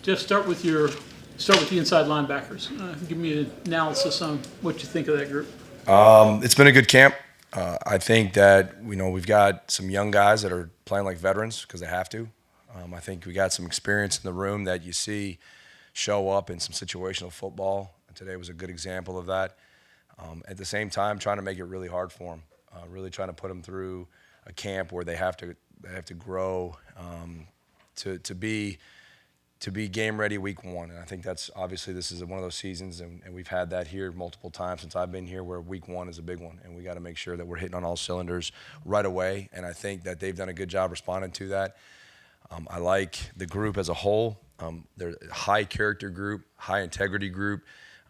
Jeff, start with the inside linebackers. Give me an analysis on what you think of that group. It's been a good camp. I think that we've got some young guys that are playing like veterans because they have to. I think we got some experience in the room that you see show up in some situational football. And today was a good example of that. At the same time, trying to make it really hard for them, really trying to put them through a camp where they have to grow to be game ready week one. And I think that's obviously this is one of those seasons, and we've had that here multiple times since I've been here, where week one is a big one, and we got to make sure that we're hitting on all cylinders right away. And I think that they've done a good job responding to that. I like the group as a whole. They're a high character group, high integrity group,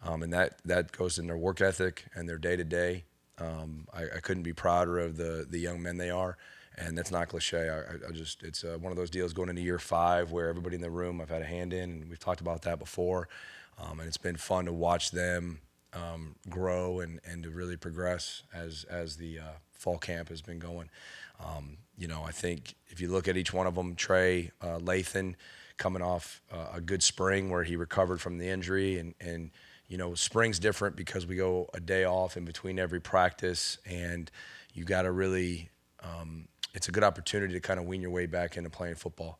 and that goes in their work ethic and their day to day. I couldn't be prouder of the young men they are. And that's not cliche. It's one of those deals going into year 5 where everybody in the room I've had a hand in, and we've talked about that before. And it's been fun to watch them grow and to really progress as the fall camp has been going. I think if you look at each one of them, Trey Lathan coming off a good spring where he recovered from the injury, and spring's different because we go a day off in between every practice, and you got to really it's a good opportunity to kind of wean your way back into playing football.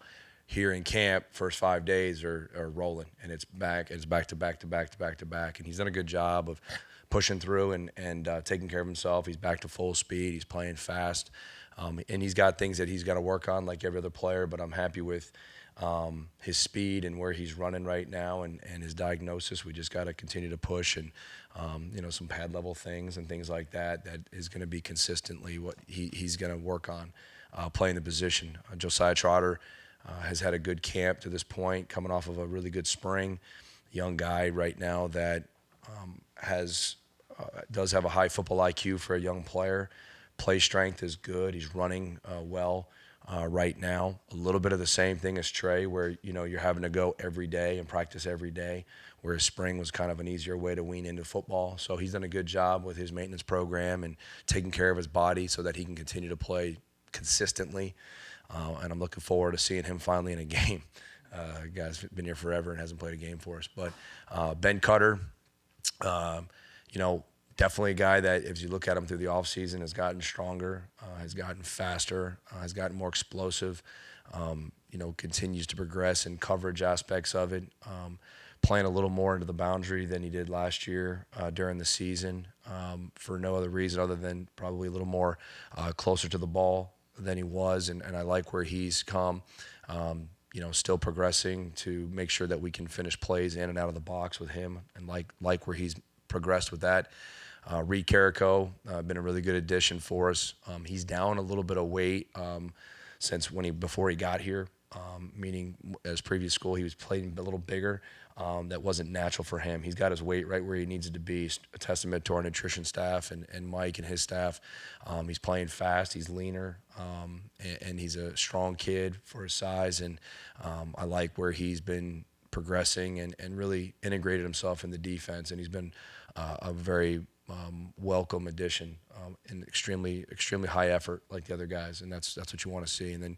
Here in camp, first 5 days are rolling, and it's back to back to back to back to back. And he's done a good job of pushing through and taking care of himself. He's back to full speed. He's playing fast. And he's got things that he's got to work on like every other player, but I'm happy with his speed and where he's running right now and his diagnosis. We just got to continue to push and, some pad level things and things like that is going to be consistently what he's going to work on playing the position. Josiah Trotter has had a good camp to this point, coming off of a really good spring. Young guy right now that does have a high football IQ for a young player. Play strength is good. He's running well right now. A little bit of the same thing as Trey, where you're having to go every day and practice every day, whereas spring was kind of an easier way to wean into football. So he's done a good job with his maintenance program and taking care of his body so that he can continue to play consistently. And I'm looking forward to seeing him finally in a game. Guy's been here forever and hasn't played a game for us. But Ben Cutter, definitely a guy that, if you look at him through the offseason, has gotten stronger, has gotten faster, has gotten more explosive, continues to progress in coverage aspects of it, playing a little more into the boundary than he did last year during the season for no other reason other than probably a little more closer to the ball than he was. And I like where he's come, still progressing to make sure that we can finish plays in and out of the box with him, and like where he's progressed with that. Reed Carrico, been a really good addition for us. He's down a little bit of weight since before he got here, meaning as previous school he was playing a little bigger. That wasn't natural for him. He's got his weight right where he needs it to be. A testament to our nutrition staff and Mike and his staff. He's playing fast. He's leaner, and he's a strong kid for his size. And I like where he's been progressing and really integrated himself in the defense. And he's been a very welcome addition and extremely high effort like the other guys, and that's what you want to see. And then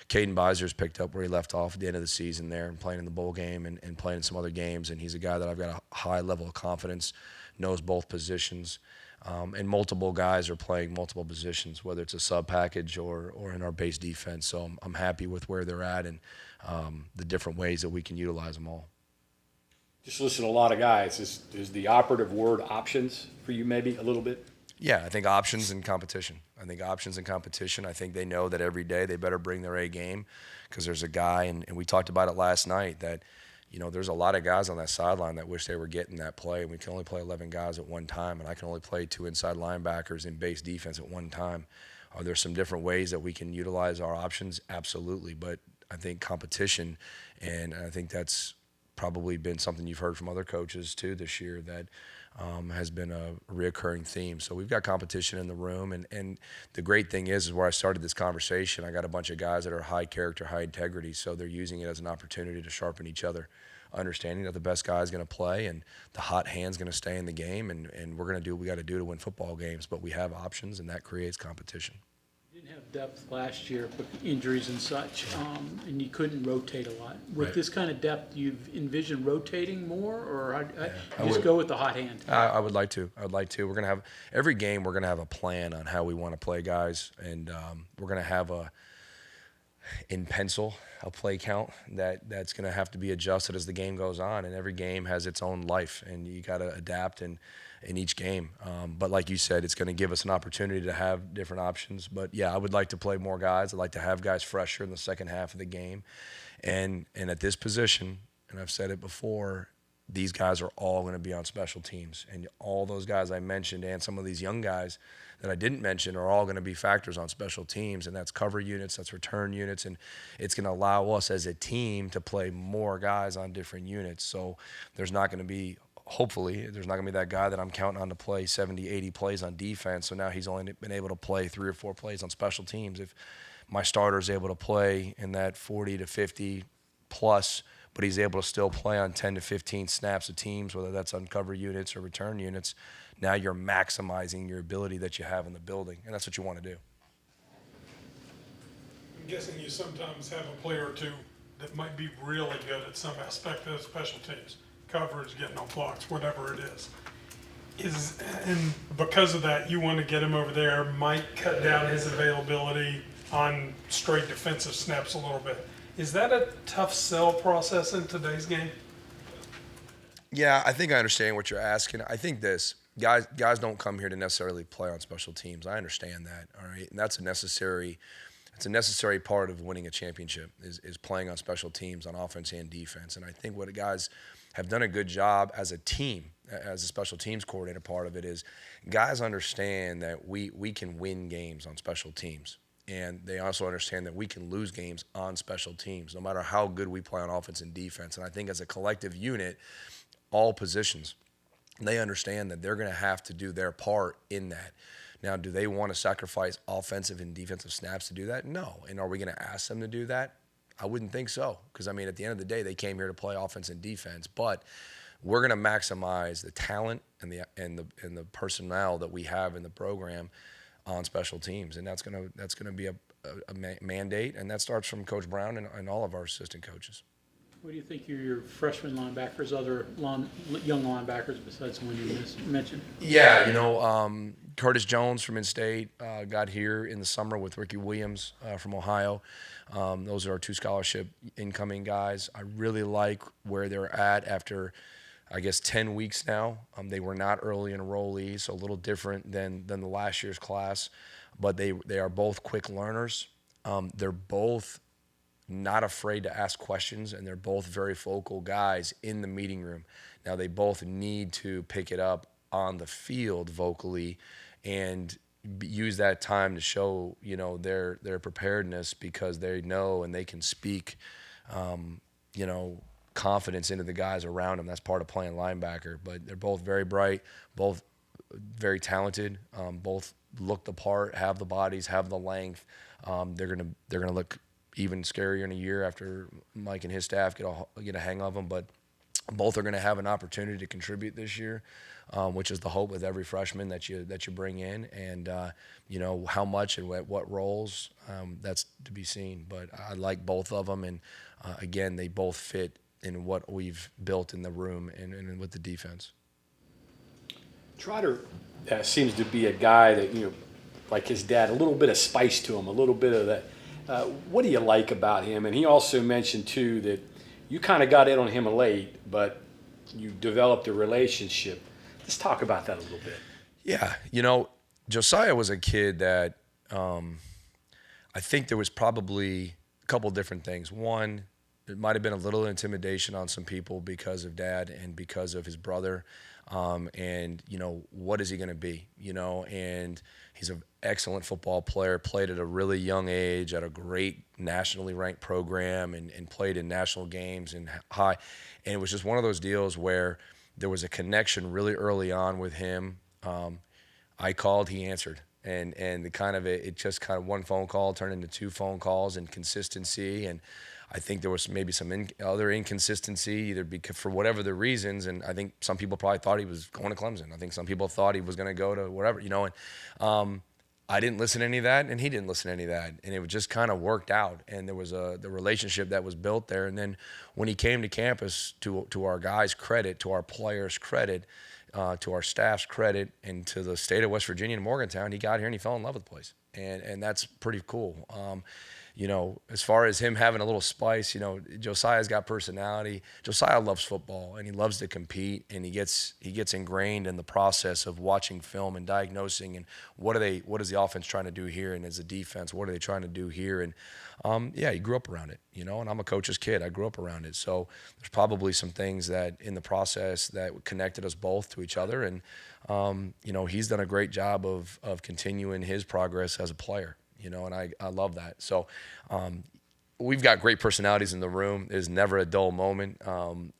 Caden Beiser's picked up where he left off at the end of the season there and playing in the bowl game and playing in some other games, and he's a guy that I've got a high level of confidence, knows both positions, and multiple guys are playing multiple positions, whether it's a sub package or in our base defense. So I'm happy with where they're at and the different ways that we can utilize them all. Just listen to a lot of guys. Is the operative word options for you maybe a little bit? Yeah, I think options and competition. I think they know that every day they better bring their A game, because there's a guy, and we talked about it last night, that there's a lot of guys on that sideline that wish they were getting that play. We can only play 11 guys at one time, and I can only play 2 inside linebackers in base defense at one time. Are there some different ways that we can utilize our options? Absolutely, but I think competition, and I think that's probably been something you've heard from other coaches too this year, that has been a reoccurring theme. So we've got competition in the room, and the great thing is where I started this conversation, I got a bunch of guys that are high character, high integrity, so they're using it as an opportunity to sharpen each other, understanding that the best guy is going to play and the hot hand's going to stay in the game, and we're going to do what we got to do to win football games, but we have options, and that creates competition. You didn't have depth last year, but injuries and such, and you couldn't rotate a lot. With this kind of depth, do you envision rotating more, or I just go with the hot hand? I would like to. I would like to. We're gonna have every game. We're gonna have a plan on how we want to play guys, and we're gonna have in pencil a play count that's gonna have to be adjusted as the game goes on. And every game has its own life, and you got to adapt in each game. But like you said, it's gonna give us an opportunity to have different options. But yeah, I would like to play more guys. I'd like to have guys fresher in the second half of the game, and at this position, and I've said it before, these guys are all going to be on special teams. And all those guys I mentioned and some of these young guys that I didn't mention are all going to be factors on special teams. And that's cover units, that's return units. And it's going to allow us as a team to play more guys on different units. So there's not going to be, hopefully, there's not going to be that guy that I'm counting on to play 70, 80 plays on defense. So now he's only been able to play 3 or 4 plays on special teams. If my starter is able to play in that 40 to 50 plus, but he's able to still play on 10 to 15 snaps of teams, whether that's on cover units or return units, now you're maximizing your ability that you have in the building, and that's what you want to do. I'm guessing you sometimes have a player or two that might be really good at some aspect of special teams, coverage, getting on blocks, whatever it is. And because of that, you want to get him over there, might cut down his availability on straight defensive snaps a little bit. Is that a tough sell process in today's game? Yeah, I think I understand what you're asking. I think guys don't come here to necessarily play on special teams. I understand that, all right? And that's a necessary part of winning a championship is playing on special teams on offense and defense. And I think what the guys have done a good job as a team, as a special teams coordinator, part of it is guys understand that we can win games on special teams. And they also understand that we can lose games on special teams, no matter how good we play on offense and defense. And I think as a collective unit, all positions, they understand that they're going to have to do their part in that. Now, do they want to sacrifice offensive and defensive snaps to do that? No. And are we going to ask them to do that? I wouldn't think so. Because, I mean, at the end of the day, they came here to play offense and defense. But we're going to maximize the talent and the personnel that we have in the program on special teams, and that's gonna be a mandate, and that starts from Coach Brown and all of our assistant coaches. What do you think are your freshman linebackers, other young linebackers besides the one you mentioned? Yeah, Curtis Jones from In-State got here in the summer with Ricky Williams from Ohio. Those are our 2 scholarship incoming guys. I really like where they're at after, I guess, 10 weeks now. They were not early enrollees, so a little different than the last year's class, but they are both quick learners. They're both not afraid to ask questions, and they're both very vocal guys in the meeting room. Now, they both need to pick it up on the field vocally and use that time to show, their preparedness, because they know and they can speak, confidence into the guys around them. That's part of playing linebacker. But they're both very bright, both very talented, both look the part, have the bodies, have the length. They're gonna look even scarier in a year after Mike and his staff get a hang of them. But both are going to have an opportunity to contribute this year, which is the hope with every freshman that you bring in. And how much and what roles, that's to be seen. But I like both of them, and again, they both fit in what we've built in the room and with the defense. Trotter seems to be a guy that, like his dad, a little bit of spice to him, a little bit of that. What do you like about him? And he also mentioned, too, that you kind of got in on him late, but you developed a relationship. Let's talk about that a little bit. Yeah, Josiah was a kid that I think there was probably a couple different things. One, it might have been a little intimidation on some people because of dad and because of his brother. And, what is he going to be? And he's an excellent football player, played at a really young age at a great nationally ranked program and played in national games and high. And it was just one of those deals where there was a connection really early on with him. I called, he answered. And it just kind of one phone call turned into 2 phone calls and consistency. And I think there was maybe some other inconsistency, either because for whatever the reasons. And I think some people probably thought he was going to Clemson. I think some people thought he was going to go to wherever, And I didn't listen to any of that, and he didn't listen to any of that, and it just kind of worked out. And there was the relationship that was built there. And then when he came to campus, to our guys' credit, to our players' credit, to our staff's credit, and to the state of West Virginia and Morgantown, he got here and he fell in love with the place, and that's pretty cool. You know, as far as him having a little spice, you know, Josiah's got personality. Josiah loves football and he loves to compete, and he gets ingrained in the process of watching film and diagnosing and what is the offense trying to do here, and as a defense, what are they trying to do here? And yeah, he grew up around it, you know, and I'm a coach's kid. I grew up around it. So there's probably some things that in the process that connected us both to each other. And you know, he's done a great job of continuing his progress as a player. You know, and I love that. So we've got great personalities in the room. There's never a dull moment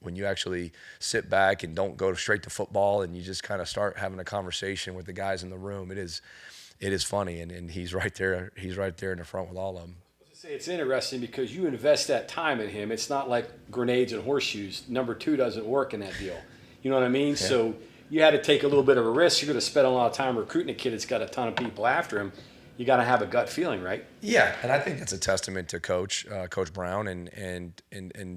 when you actually sit back and don't go straight to football, and you just kind of start having a conversation with the guys in the room. It is funny, and he's right there. He's right there in the front with all of them. It's interesting because you invest that time in him. It's not like grenades and horseshoes. Number 2 doesn't work in that deal. You know what I mean? Yeah. So you had to take a little bit of a risk. You're going to spend a lot of time recruiting a kid that's got a ton of people after him. You got to have a gut feeling, right? Yeah, and I think that's a testament to Coach Brown, and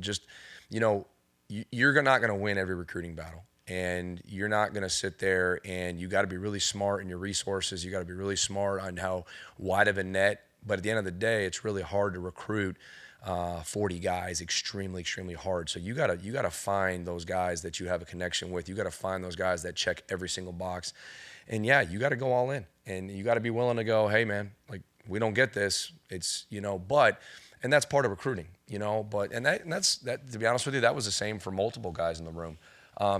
just, you know, you're not going to win every recruiting battle, and you're not going to sit there, and you got to be really smart in your resources. You got to be really smart on how wide of a net. But at the end of the day, it's really hard to recruit 40 guys, extremely, extremely hard. So you gotta find those guys that you have a connection with. You got to find those guys that check every single box. And yeah, you got to go all in, and you got to be willing to go, hey man, like, we don't get this. It's, you know, and that's part of recruiting, you know, and that's, to be honest with you, that was the same for multiple guys in the room.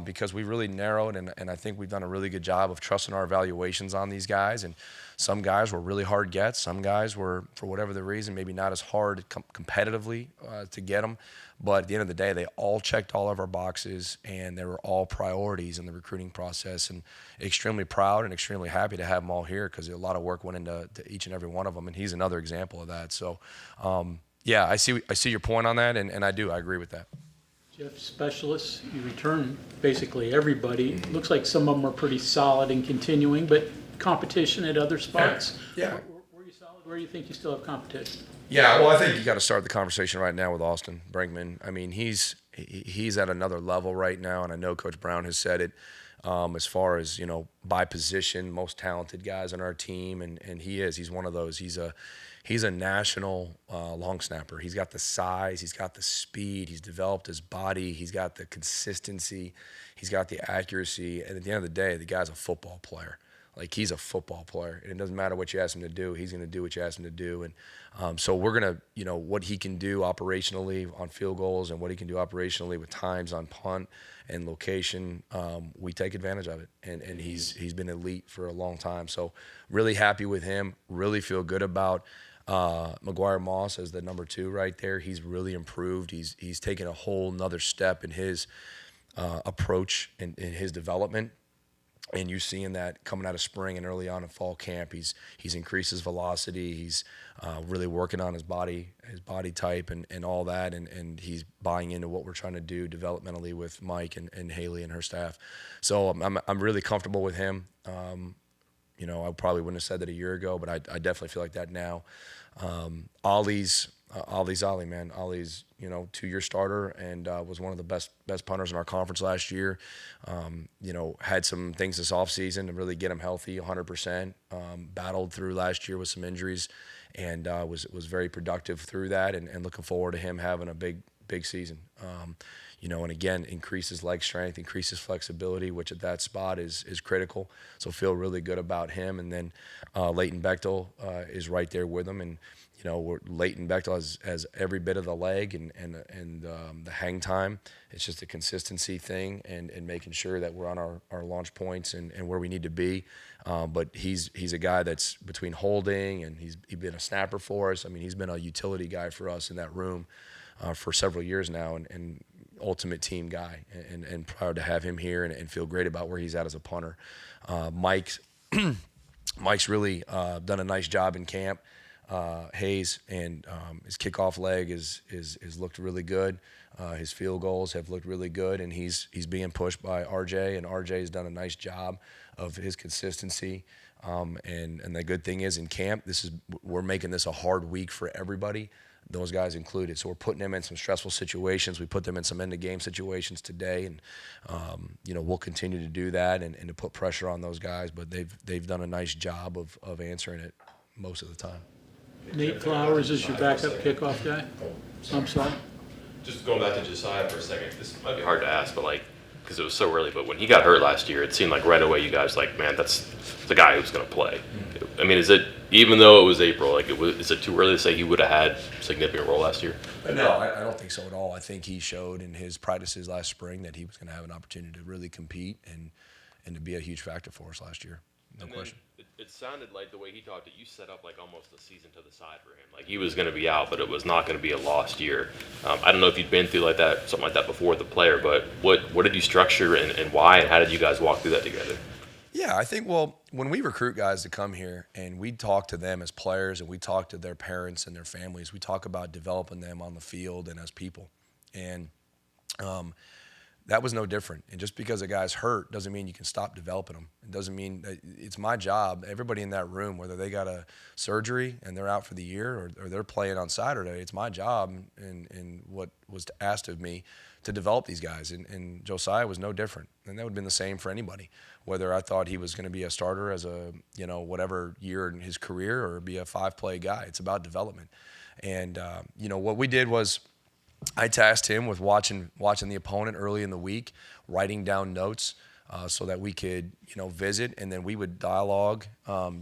Because we really narrowed, and I think we've done a really good job of trusting our evaluations on these guys. And some guys were really hard gets. Some guys were, for whatever the reason, maybe not as hard competitively to get them. But at the end of the day, they all checked all of our boxes, and they were all priorities in the recruiting process. And extremely proud and extremely happy to have them all here, because a lot of work went into each and every one of them, and he's another example of that. So, yeah, I see your point on that, and I agree with that. Jeff, specialists, you return basically everybody. Looks like some of them are pretty solid and continuing, but competition at other spots. Yeah. Where are you solid? Where do you think you still have competition? Yeah, well, I think you got to start the conversation right now with Austin Brinkman. I mean, he's at another level right now, and I know Coach Brown has said it. As far as, you know, by position, most talented guys on our team, and he's one of those. He's a national long snapper. He's got the size, he's got the speed, he's developed his body, he's got the consistency, he's got the accuracy, and at the end of the day, the guy's a football player. Like, he's a football player, and it doesn't matter what you ask him to do, he's going to do what you ask him to do. And so we're going to, you know, what he can do operationally on field goals and what he can do operationally with times on punt and location, we take advantage of it. And he's been elite for a long time. So really happy with him, really feel good about McGuire Moss as the number 2 right there. He's really improved. He's taken a whole nother step in his approach and in his development. And you're seeing that coming out of spring and early on in fall camp. He's increased his velocity. He's really working on his body type and all that. And he's buying into what we're trying to do developmentally with Mike and Haley and her staff. So I'm really comfortable with him. You know, I probably wouldn't have said that a year ago, but I definitely feel like that now. Ollie's Ollie, man. Ollie's, you know, 2-year starter and was one of the best punters in our conference last year. You know, had some things this offseason to really get him healthy 100%. Battled through last year with some injuries and was very productive through that and looking forward to him having a big season. You know, and again, increases leg strength, increases flexibility, which at that spot is critical. So feel really good about him. And then Leighton Bechtel is right there with him. And, you know, Leighton Bechtel has every bit of the leg and the hang time. It's just a consistency thing and making sure that we're on our launch points and where we need to be. But he's a guy that's between holding and he's been a snapper for us. I mean, he's been a utility guy for us in that room for several years now and ultimate team guy and proud to have him here and feel great about where he's at as a punter. Mike's really done a nice job in camp. Hayes, and his kickoff leg is looked really good. His field goals have looked really good, and he's being pushed by RJ, and RJ has done a nice job of his consistency. And the good thing is in camp, we're making this a hard week for everybody, those guys included. So we're putting them in some stressful situations. We put them in some end-of-game situations today, and we'll continue to do that and to put pressure on those guys. But they've done a nice job of answering it most of the time. Nate Flowers is your backup kickoff guy? I'm sorry? Just going back to Josiah for a second, this might be hard to ask, but because it was so early, but when he got hurt last year, it seemed like right away you guys man, that's the guy who's going to play. I mean, is it, even though it was April, is it too early to say he would have had a significant role last year? No, I don't think so at all. I think he showed in his practices last spring that he was going to have an opportunity to really compete and to be a huge factor for us last year. No question. It sounded like the way he talked, you set up almost a season to the side for him. He was going to be out, but it was not going to be a lost year. I don't know if you'd been through something like that before with the player, but what did you structure and why, and how did you guys walk through that together? Yeah, I think, when we recruit guys to come here and we talk to them as players and we talk to their parents and their families, we talk about developing them on the field and as people. And that was no different. And just because a guy's hurt doesn't mean you can stop developing them. It doesn't mean that it's my job, everybody in that room, whether they got a surgery and they're out for the year or they're playing on Saturday, it's my job and what was asked of me to develop these guys. And Josiah was no different. And that would have been the same for anybody, whether I thought he was going to be a starter as a, whatever year in his career or be a 5-play guy. It's about development. And, what we did was, I tasked him with watching the opponent early in the week, writing down notes so that we could, visit, and then we would dialogue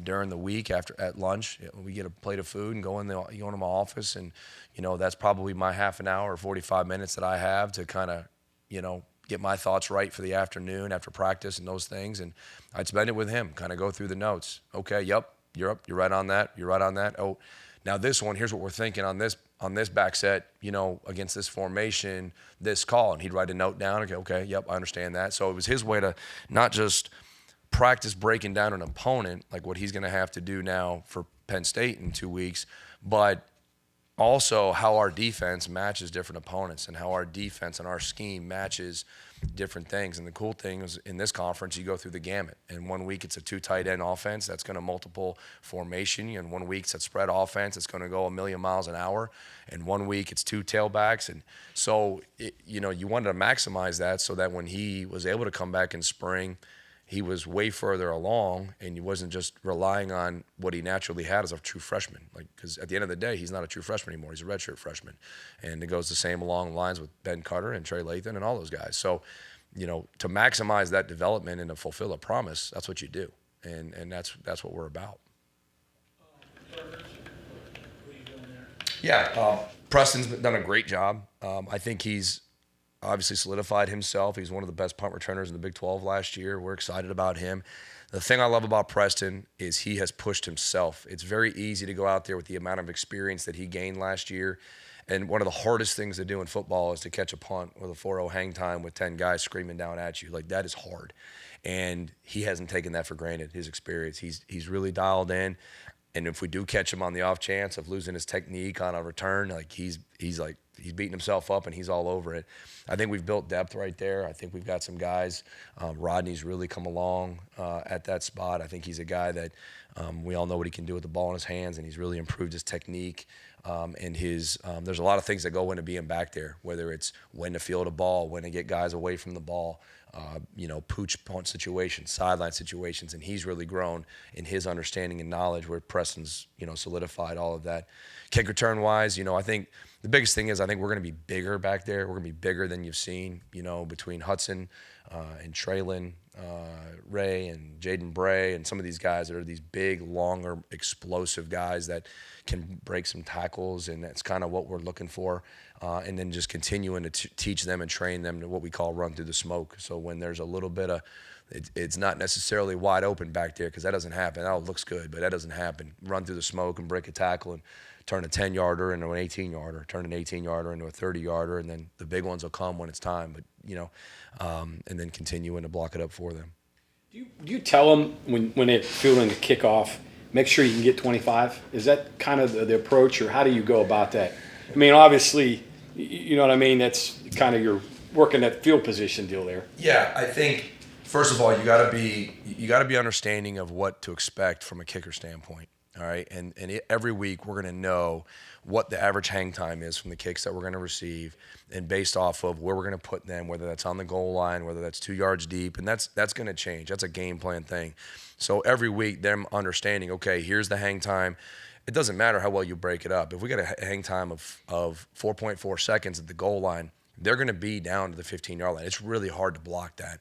during the week at lunch. We get a plate of food and go into my office, and that's probably my half an hour or 45 minutes that I have to kind of, get my thoughts right for the afternoon after practice and those things. And I'd spend it with him, kind of go through the notes. Okay, yep, you're up. You're right on that. You're right on that. Oh, now this one, here's what we're thinking on this back set, against this formation, this call. And he'd write a note down. Okay, yep, I understand that. So it was his way to not just practice breaking down an opponent, like what he's going to have to do now for Penn State in 2 weeks, but also how our defense matches different opponents and how our defense and our scheme matches different things. And the cool thing is in this conference, you go through the gamut. And 1 week it's a 2 tight end offense that's going to multiple formation. And 1 week it's a spread offense that's going to go a million miles an hour. And 1 week it's 2 tailbacks. And so, you wanted to maximize that so that when he was able to come back in spring, he was way further along, and he wasn't just relying on what he naturally had as a true freshman. Because at the end of the day, he's not a true freshman anymore. He's a redshirt freshman. And it goes the same along the lines with Ben Cutter and Trey Lathan and all those guys. So, to maximize that development and to fulfill a promise, that's what you do. And that's what we're about. Yeah, Preston's done a great job. I think he's obviously solidified himself. He's one of the best punt returners in the Big 12 last year. We're excited about him. The thing I love about Preston is he has pushed himself. It's very easy to go out there with the amount of experience that he gained last year. And one of the hardest things to do in football is to catch a punt with a 4-0 hang time with 10 guys screaming down at you. That is hard. And he hasn't taken that for granted, his experience. He's really dialed in. And if we do catch him on the off chance of losing his technique on a return, he's beating himself up and he's all over it. I think we've built depth right there. I think we've got some guys. Rodney's really come along at that spot. I think he's a guy that we all know what he can do with the ball in his hands, and he's really improved his technique. And there's a lot of things that go into being back there, whether it's when to field a ball, when to get guys away from the ball, pooch punt situations, sideline situations, and he's really grown in his understanding and knowledge where Preston's, solidified all of that. Kick return wise, I think the biggest thing is I think we're going to be bigger back there. We're going to be bigger than you've seen, between Hudson and Traylon, Ray and Jaden Bray and some of these guys that are these big, longer, explosive guys that can break some tackles, and that's kind of what we're looking for. And then just continuing to teach them and train them to what we call run through the smoke. So when there's a little bit of, it's not necessarily wide open back there because that doesn't happen. That looks good, but that doesn't happen. Run through the smoke and break a tackle and turn a 10-yarder into an 18-yarder, turn an 18-yarder into a 30-yarder, and then the big ones will come when it's time. But and then continuing to block it up for them. Do you tell them when they're fielding the kickoff, make sure you can get 25? Is that kind of the approach, or how do you go about that? I mean, obviously, you know what I mean? That's kind of your working that field position deal there. Yeah, I think first of all, you got to be understanding of what to expect from a kicker standpoint. All right, and every week we're going to know what the average hang time is from the kicks that we're going to receive, and based off of where we're going to put them, whether that's on the goal line, whether that's 2 yards deep, and that's going to change. That's a game plan thing. So every week, them understanding, okay, here's the hang time. It doesn't matter how well you break it up. If we got a hang time of 4.4 seconds at the goal line, they're going to be down to the 15-yard line. It's really hard to block that.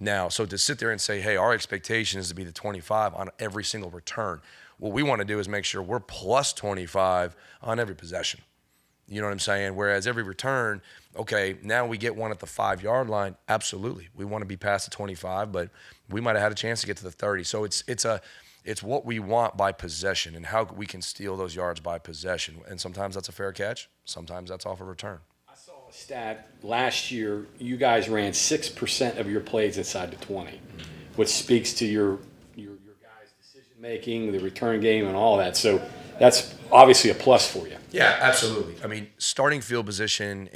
Now, so to sit there and say, hey, our expectation is to be the 25 on every single return. What we want to do is make sure we're plus 25 on every possession. You know what I'm saying? Whereas every return, okay, now we get one at the 5-yard line. Absolutely. We want to be past the 25, but we might have had a chance to get to the 30. So it's what we want by possession and how we can steal those yards by possession. And sometimes that's a fair catch. Sometimes that's off a return. I saw a stat last year. You guys ran 6% of your plays inside the 20, which speaks to your guys' decision making, the return game, and all that. So that's obviously a plus for you. Yeah, absolutely. I mean, starting field position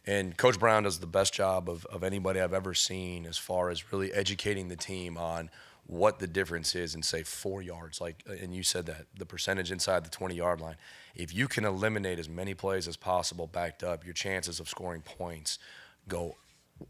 and Coach Brown does the best job of anybody I've ever seen as far as really educating the team on what the difference is in, say, 4 yards. Like, and you said that, the percentage inside the 20-yard line. If you can eliminate as many plays as possible backed up, your chances of scoring points go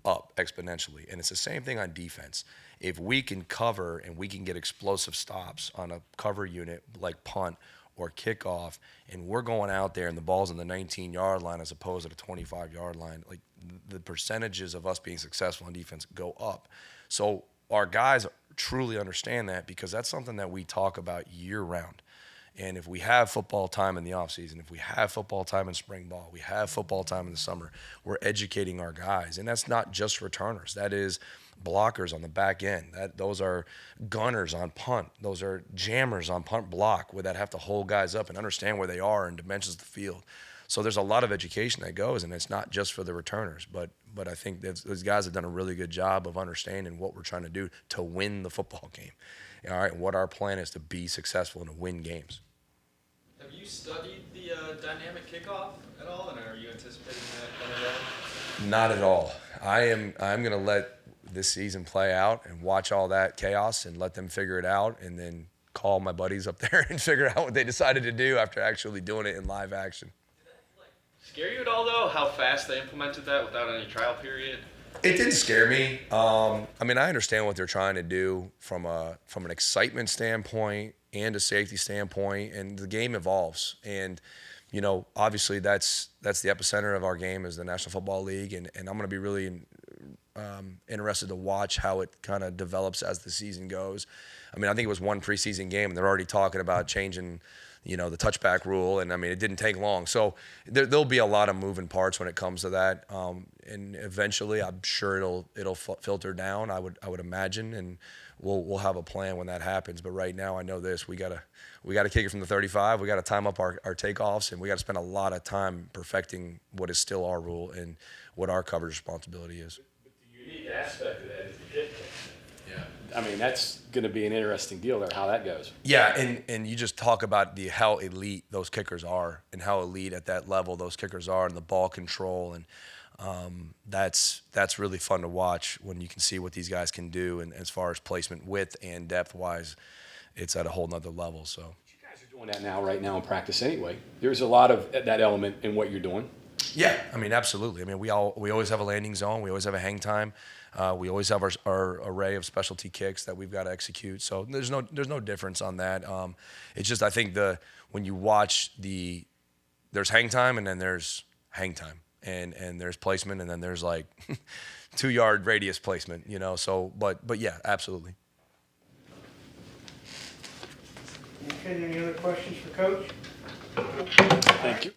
up exponentially. And it's the same thing on defense. If we can cover and we can get explosive stops on a cover unit like punt or kickoff, and we're going out there and the ball's on the 19-yard line as opposed to the 25-yard line, like the percentages of us being successful on defense go up. So our guys truly understand that, because that's something that we talk about year-round. And if we have football time in the offseason, if we have football time in spring ball, we have football time in the summer, we're educating our guys. And that's not just returners. That is blockers on the back end. Those are gunners on punt. Those are jammers on punt block, where that have to hold guys up and understand where they are and dimensions of the field. So there's a lot of education that goes, and it's not just for the returners. But I think those guys have done a really good job of understanding what we're trying to do to win the football game. All right, what our plan is to be successful and to win games. Have you studied the dynamic kickoff at all, and are you anticipating that coming down? Not at all. I'm going to let this season play out and watch all that chaos and let them figure it out, and then call my buddies up there and figure out what they decided to do after actually doing it in live action. Did that scare you at all, though, how fast they implemented that without any trial period? It didn't scare me. I mean, I understand what they're trying to do from an excitement standpoint and a safety standpoint, and the game evolves. And you know, obviously that's the epicenter of our game is the National Football League, and I'm going to be really interested to watch how it kind of develops as the season goes. I mean, I think it was one preseason game, and they're already talking about changing, you know, the touchback rule, and I mean, it didn't take long. So there'll be a lot of moving parts when it comes to that, and eventually, I'm sure it'll filter down. I would imagine, and we'll have a plan when that happens. But right now, I know this: we gotta kick it from the 35. We gotta time up our takeoffs, and we gotta spend a lot of time perfecting what is still our rule and what our coverage responsibility is. The unique aspect of that is the dip kick. I mean, that's going to be an interesting deal there, how that goes. Yeah, and you just talk about how elite those kickers are, and how elite at that level those kickers are, and the ball control, and that's really fun to watch when you can see what these guys can do, and as far as placement width and depth wise, it's at a whole nother level. So You guys are doing that right now in practice anyway. There's a lot of that element in what you're doing. yeah, I mean, absolutely. I mean, we always have a landing zone. We always have a hang time. We always have our array of specialty kicks that we've got to execute. So there's no difference on that. It's just, I think when you watch there's hang time, and then there's hang time, and there's placement, and then there's like 2-yard radius placement, you know. So but yeah, absolutely. Okay, any other questions for Coach? Thank you.